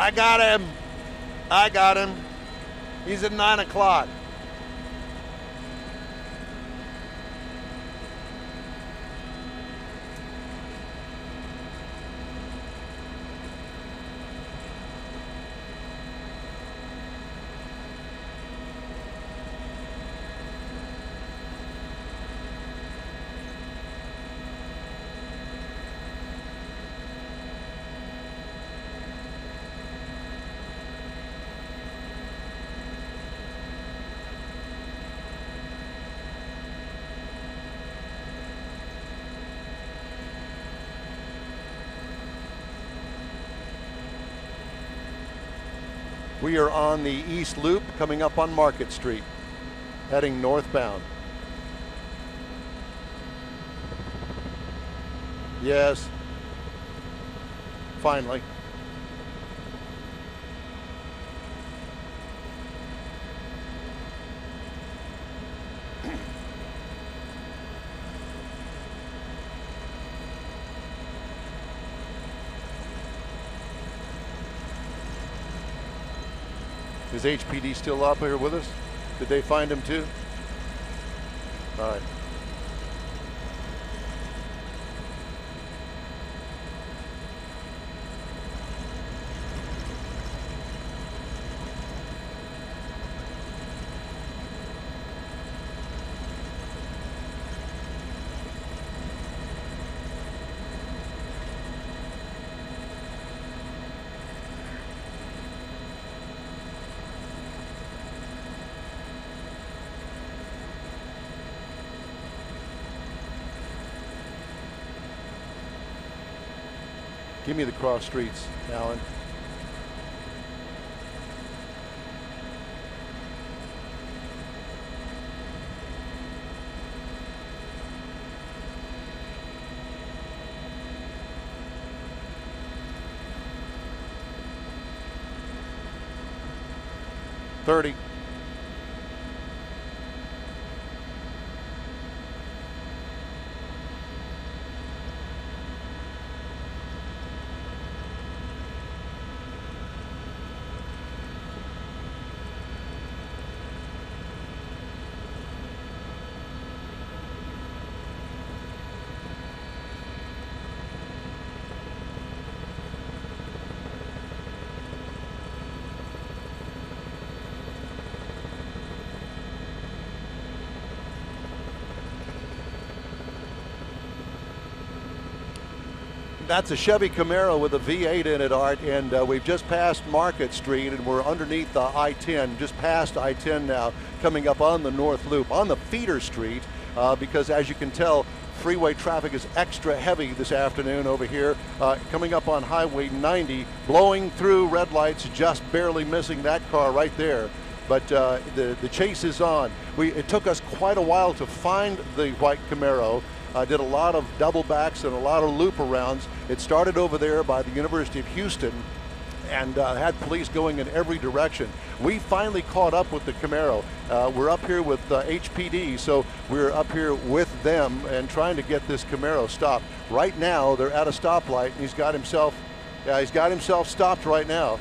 I got him. I got him. He's at 9 o'clock. We are on the East Loop coming up on Market Street, heading northbound. Yes, finally. Is HPD still up here with us? Did they find him too? All right. Give me the cross streets, Alan. $30. That's a Chevy Camaro with a V8 in it, Art, and we've just passed Market Street, and we're underneath the I-10, just past I-10 now, coming up on the North Loop, on the feeder street, because as you can tell, freeway traffic is extra heavy this afternoon over here, coming up on Highway 90, blowing through red lights, just barely missing that car right there. But the chase is on. It took us quite a while to find the white Camaro. Did a lot of double backs and a lot of loop arounds. It started over there by the University of Houston and had police going in every direction. We finally caught up with the Camaro. We're up here with HPD, so we're up here with them and trying to get this Camaro stopped. Right now, they're at a stoplight, and he's got himself stopped right now.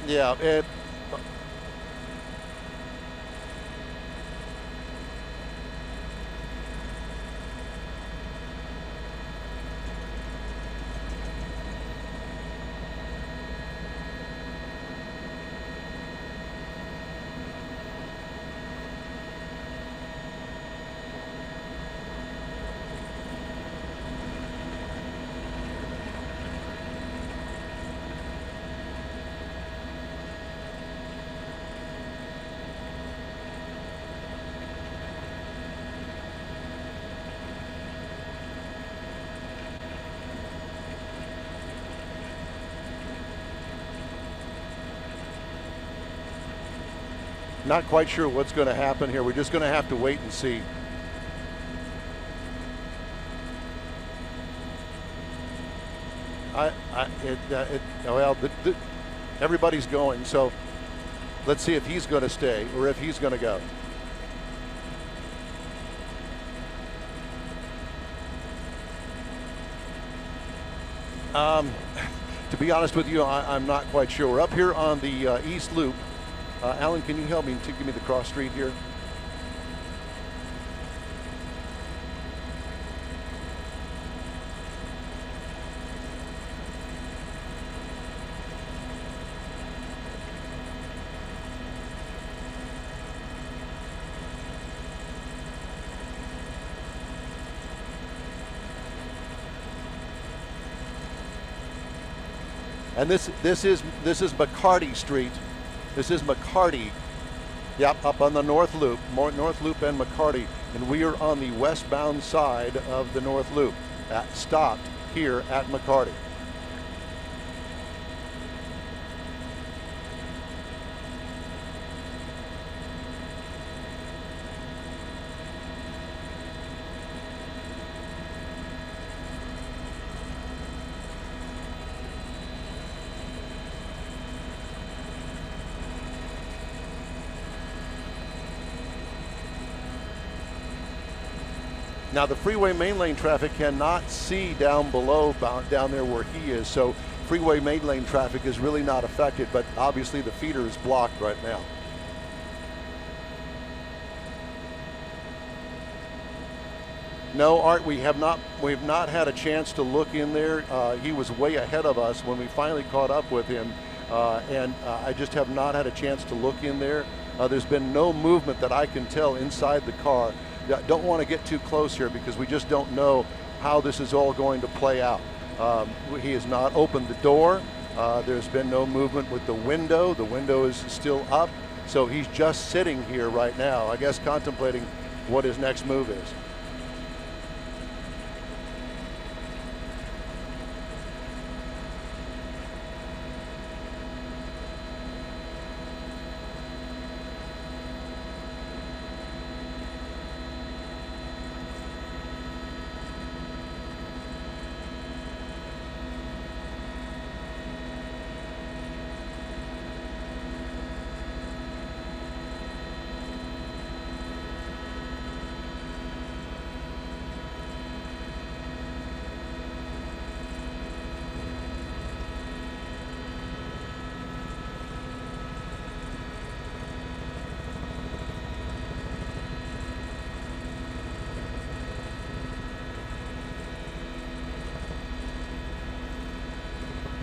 Yeah, not quite sure what's going to happen here. We're just going to have to wait and see. Everybody's going, so let's see if he's going to stay or if he's going to go. To be honest with you, I'm not quite sure. We're up here on the East Loop. Alan, can you help me to give me the cross street here? And this is McCarty Street. This is McCarty. Yep, up on the North Loop, North Loop and McCarty, and we are on the westbound side of the North Loop, stopped here at McCarty. Now the freeway main lane traffic cannot see down below, down there where he is, so freeway main lane traffic is really not affected, but obviously the feeder is blocked right now. No, Art, we have not had a chance to look in there. He was way ahead of us when we finally caught up with him, and I just have not had a chance to look in there. There's been no movement that I can tell inside the car. Don't want to get too close here because we just don't know how this is all going to play out. He has not opened the door. There's been no movement with the window. The window is still up. So he's just sitting here right now, I guess contemplating what his next move is.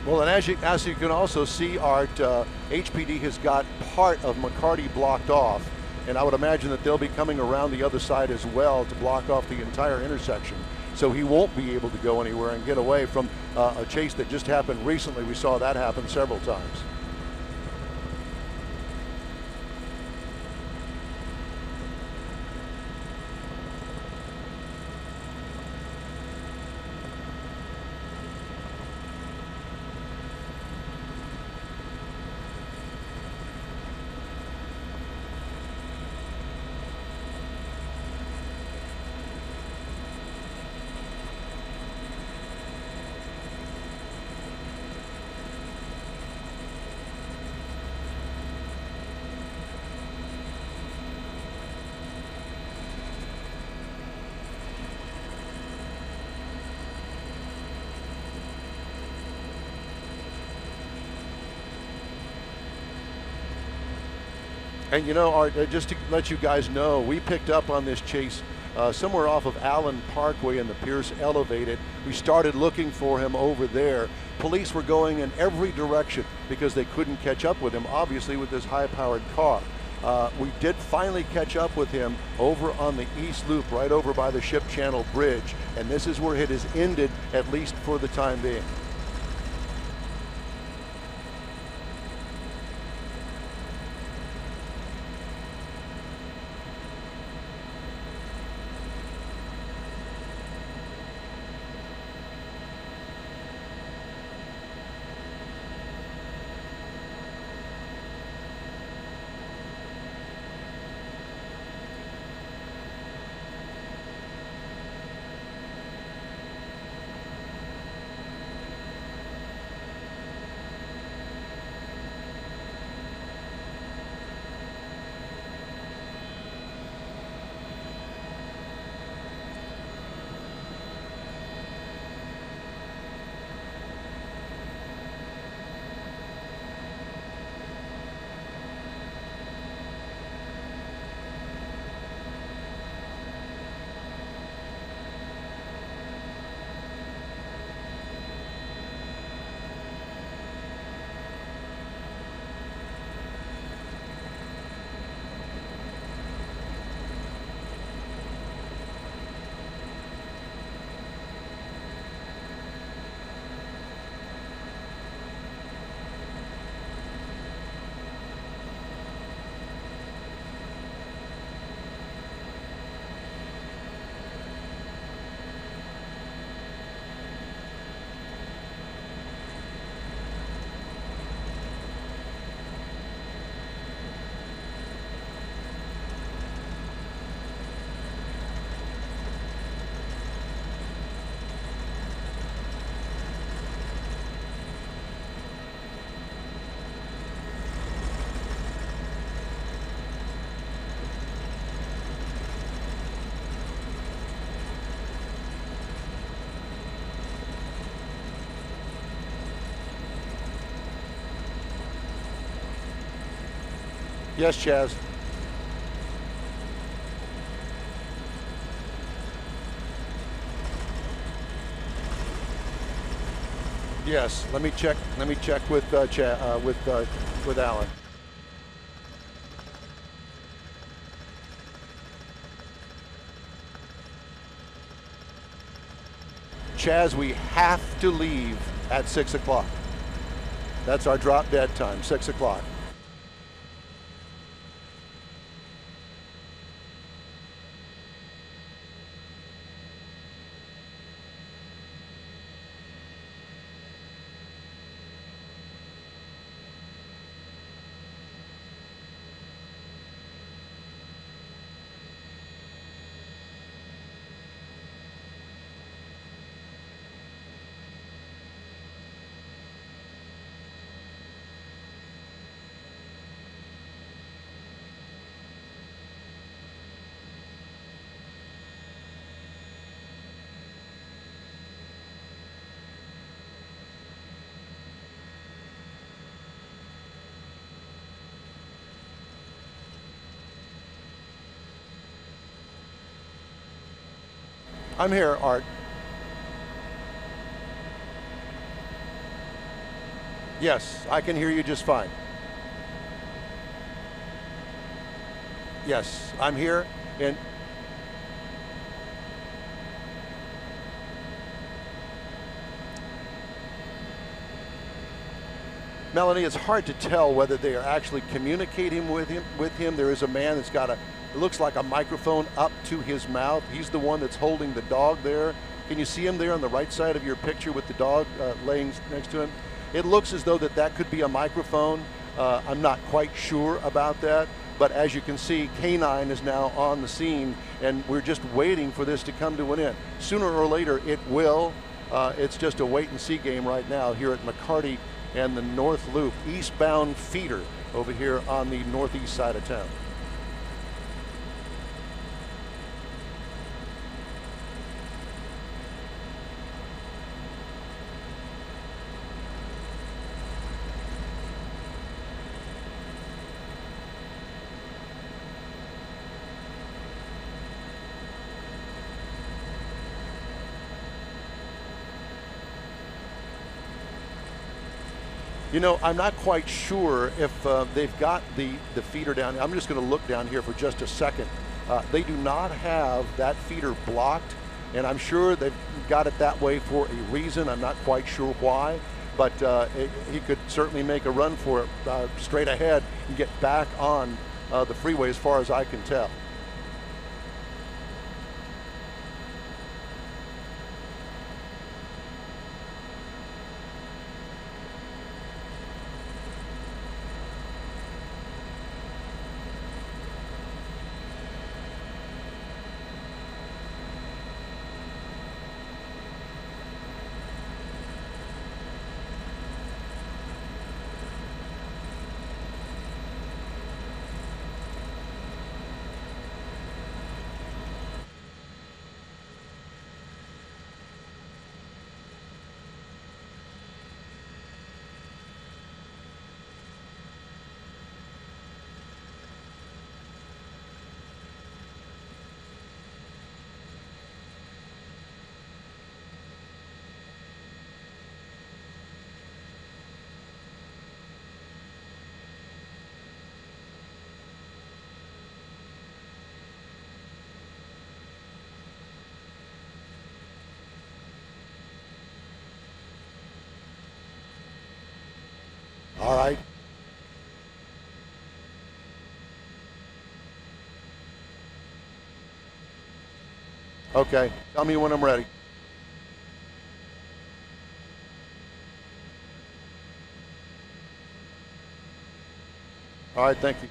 Well, and as you can also see, Art, HPD has got part of McCarty blocked off, and I would imagine that they'll be coming around the other side as well to block off the entire intersection. So he won't be able to go anywhere and get away from a chase that just happened recently. We saw that happen several times. And you know, Art, just to let you guys know, we picked up on this chase somewhere off of Allen Parkway in the Pierce Elevated. We started looking for him over there. Police were going in every direction because they couldn't catch up with him, obviously, with this high-powered car. We did finally catch up with him over on the East Loop, right over by the Ship Channel Bridge, and this is where it has ended, at least for the time being. Yes, Chaz. Yes. Let me check. Let me check with with Alan. Chaz, we have to leave at 6 o'clock. That's our drop dead time, 6 o'clock. I'm here, Art. Yes, I can hear you just fine. Yes, I'm here, and Melanie, it's hard to tell whether they are actually communicating with him. There is a man that's got it looks like a microphone up to his mouth. He's the one that's holding the dog there. Can you see him there on the right side of your picture with the dog laying next to him? It looks as though that could be a microphone. I'm not quite sure about that, but as you can see, K9 is now on the scene, and we're just waiting for this to come to an end. Sooner or later, it will. It's just a wait-and-see game right now here at McCarty and the North Loop, eastbound feeder over here on the northeast side of town. You know, I'm not quite sure if they've got the feeder down. I'm just going to look down here for just a second. They do not have that feeder blocked, and I'm sure they've got it that way for a reason. I'm not quite sure why, but he could certainly make a run for it straight ahead and get back on the freeway as far as I can tell. All right. Okay, tell me when I'm ready. All right, thank you.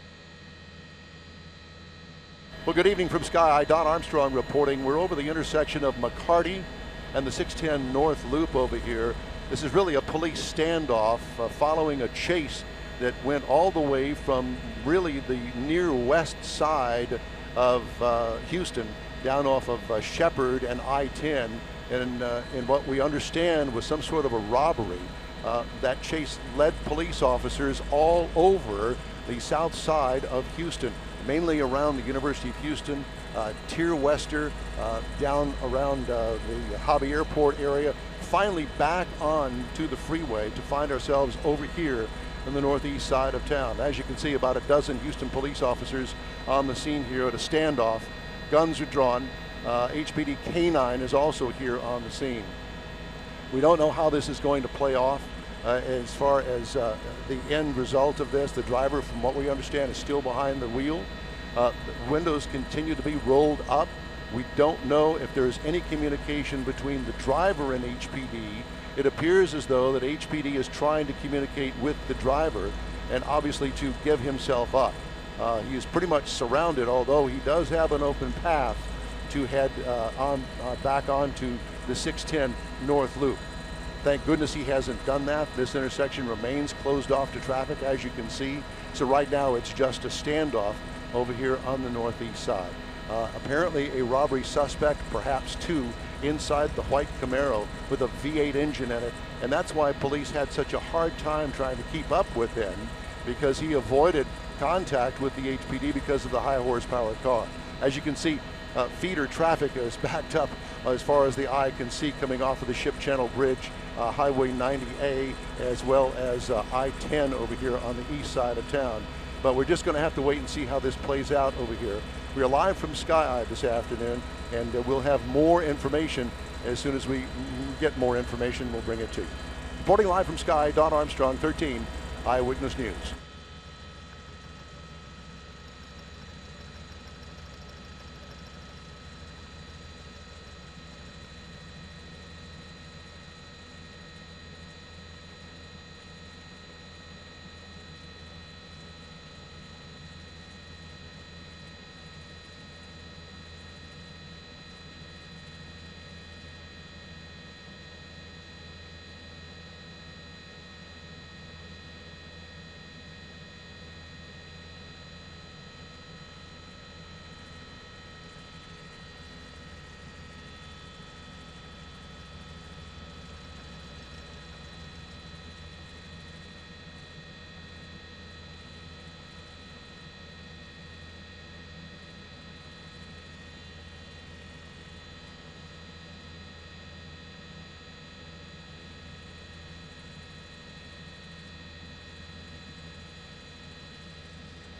Well, good evening from Sky High. Don Armstrong reporting. We're over the intersection of McCarty and the 610 North Loop over here. This is really a police standoff following a chase that went all the way from really the near west side of Houston down off of Shepherd and I-10, and what we understand was some sort of a robbery. That chase led police officers all over the south side of Houston, mainly around the University of Houston, Tier Wester, down around the Hobby Airport area, finally back on to the freeway to find ourselves over here in the northeast side of town. As you can see, about a dozen Houston police officers on the scene here at a standoff. Guns are drawn. HPD K-9 is also here on the scene. We don't know how this is going to play off. As far as the end result of this, the driver, from what we understand, is still behind the wheel. The windows continue to be rolled up. We don't know if there's any communication between the driver and HPD. It appears as though that HPD is trying to communicate with the driver and obviously to give himself up. He is pretty much surrounded, although he does have an open path to head back onto the 610 North Loop. Thank goodness he hasn't done that. This intersection remains closed off to traffic, as you can see. So right now it's just a standoff over here on the northeast side. Apparently a robbery suspect, perhaps two, inside the white Camaro with a V8 engine in it. And that's why police had such a hard time trying to keep up with him, because he avoided contact with the HPD because of the high horsepower car. As you can see, feeder traffic is backed up as far as the eye can see, coming off of the Ship Channel Bridge, Highway 90A, as well as I-10 over here on the east side of town. But we're just going to have to wait and see how this plays out over here. We are live from Sky Eye this afternoon, and we'll have more information. As soon as we get more information, we'll bring it to you. Reporting live from Sky, Don Armstrong, 13 Eyewitness News.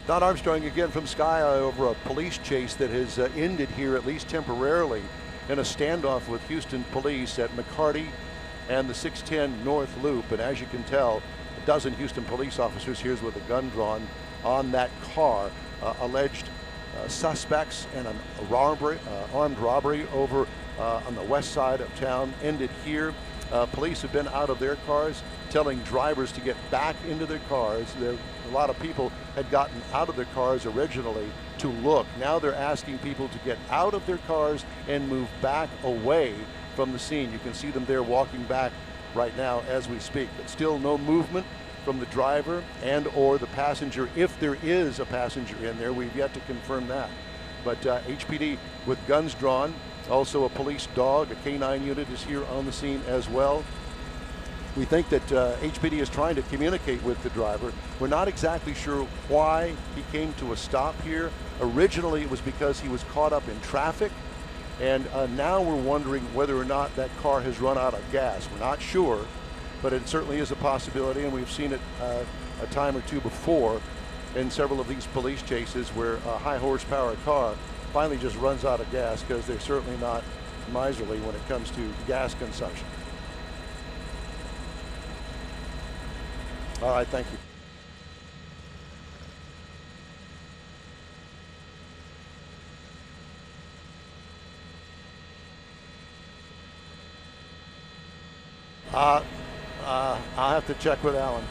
Don Armstrong again from Sky Eye over a police chase that has ended here, at least temporarily, in a standoff with Houston police at McCarty and the 610 North Loop. And as you can tell, a dozen Houston police officers here with a gun drawn on that car. Alleged suspects and an armed robbery over on the west side of town ended here. Police have been out of their cars, telling drivers to get back into their cars. A lot of people had gotten out of their cars originally to look. Now they're asking people to get out of their cars and move back away from the scene. You can see them there walking back right now as we speak, but still no movement from the driver and or the passenger. If there is a passenger in there, we've yet to confirm that. But HPD with guns drawn, also a police dog, a K-9 unit is here on the scene as well. We think that HPD is trying to communicate with the driver. We're not exactly sure why he came to a stop here. Originally, it was because he was caught up in traffic, and now we're wondering whether or not that car has run out of gas. We're not sure, but it certainly is a possibility, and we've seen it a time or two before in several of these police chases where a high horsepower car finally just runs out of gas, because they're certainly not miserly when it comes to gas consumption. All right, thank you. I'll have to check with Alan.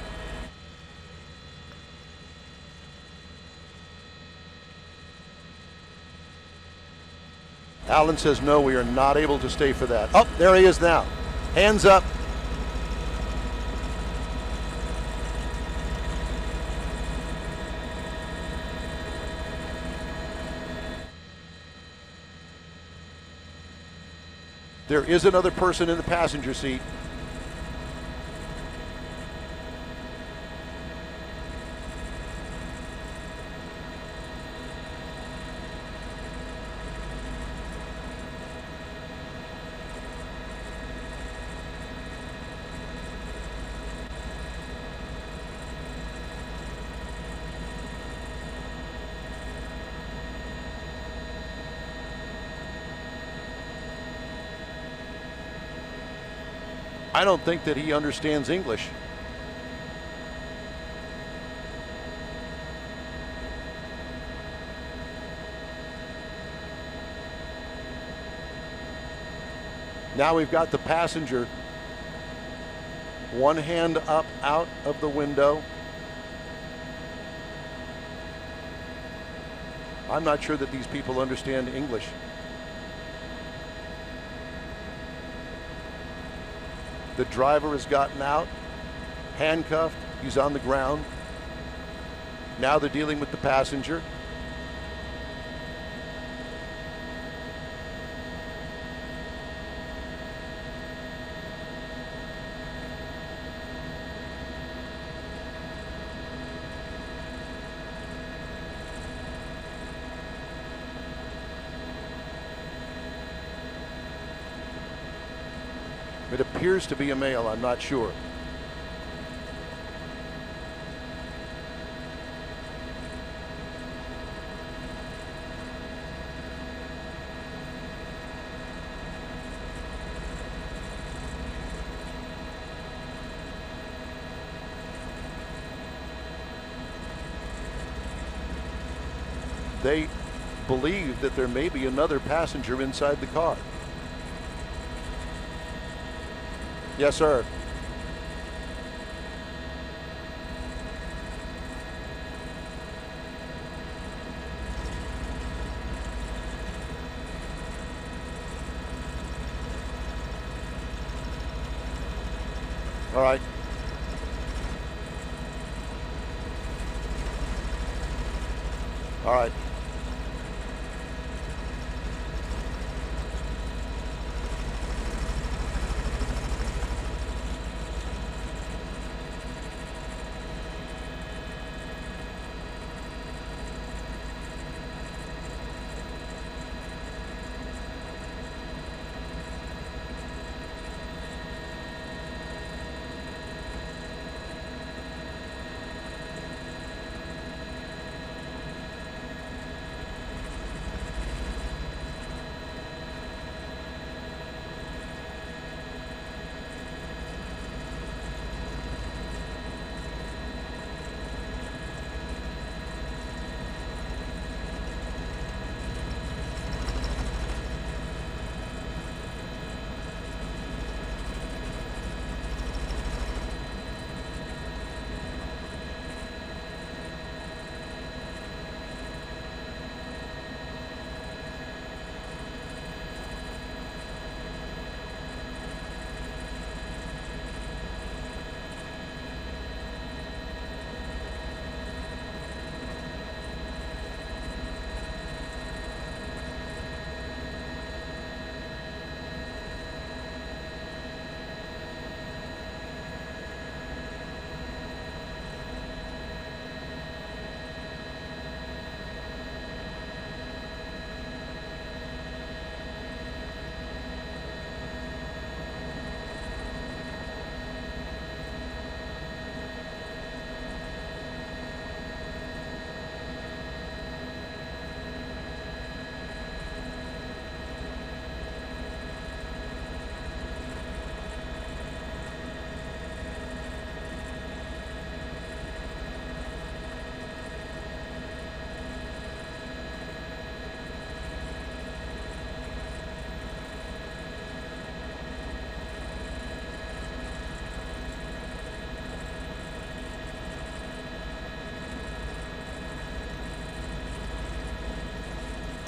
Alan says no, we are not able to stay for that. Oh, there he is now. Hands up. There is another person in the passenger seat. I don't think that he understands English. Now we've got the passenger, one hand up out of the window. I'm not sure that these people understand English. The driver has gotten out, handcuffed, he's on the ground. Now they're dealing with the passenger. It appears to be a male, I'm not sure. They believe that there may be another passenger inside the car. Yes, sir. All right. All right.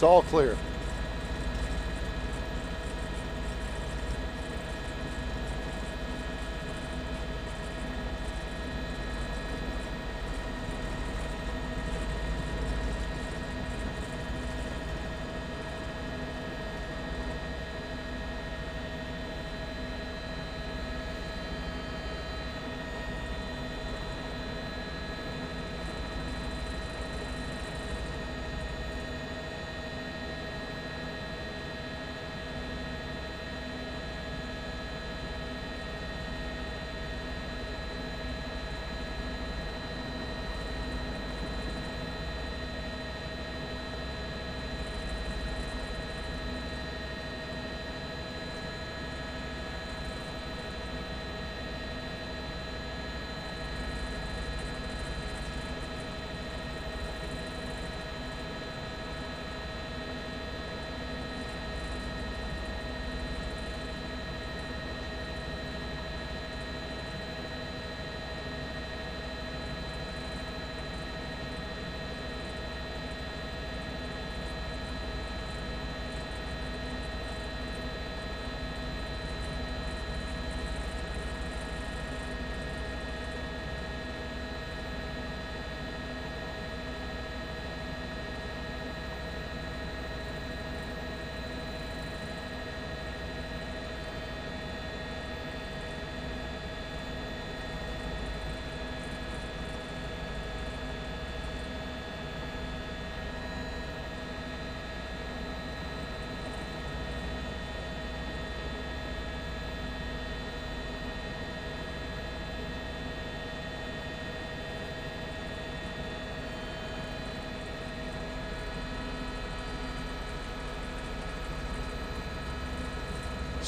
It's all clear.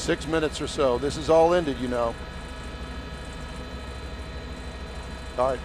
6 minutes or so. This is all ended, you know. All right.